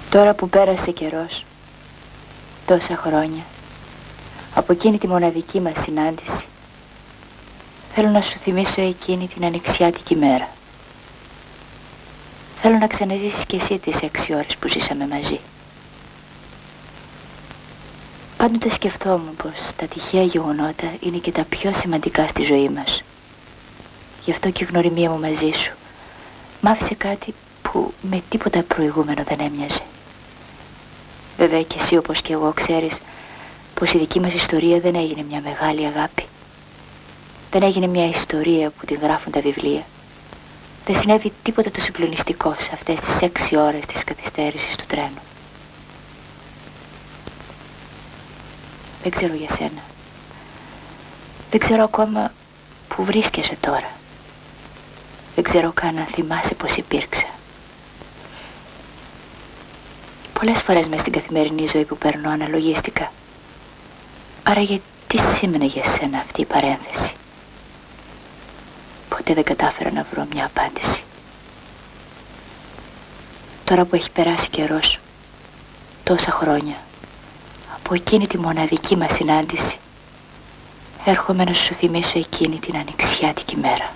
Τώρα που πέρασε καιρός, τόσα χρόνια, από εκείνη τη μοναδική μας συνάντηση, θέλω να σου θυμίσω εκείνη την ανοιξιάτικη μέρα. Θέλω να ξαναζήσεις κι εσύ τις 6 ώρες που ζήσαμε μαζί. Πάντοτε σκεφτόμουν πως τα τυχαία γεγονότα είναι και τα πιο σημαντικά στη ζωή μας. Γι' αυτό και η γνωριμία μου μαζί σου μ' άφησε κάτι που με τίποτα προηγούμενο δεν έμοιαζε. Βέβαια και εσύ όπως και εγώ ξέρεις πως η δική μας ιστορία δεν έγινε μια μεγάλη αγάπη. Δεν έγινε μια ιστορία που την γράφουν τα βιβλία. Δεν συνέβη τίποτα το συγκλονιστικό σε αυτές τις 6 ώρες της καθυστέρησης του τρένου. Δεν ξέρω για σένα. Δεν ξέρω ακόμα που βρίσκεσαι τώρα. Δεν ξέρω καν αν θυμάσαι πως υπήρξα. Πολλές φορές μες στην καθημερινή ζωή που παίρνω αναλογίστηκα. Άρα γιατί σήμαινε για σένα αυτή η παρένθεση? Ποτέ δεν κατάφερα να βρω μια απάντηση. Τώρα που έχει περάσει καιρός, τόσα χρόνια, από εκείνη τη μοναδική μας συνάντηση, έρχομαι να σου θυμίσω εκείνη την ανοιξιάτικη μέρα.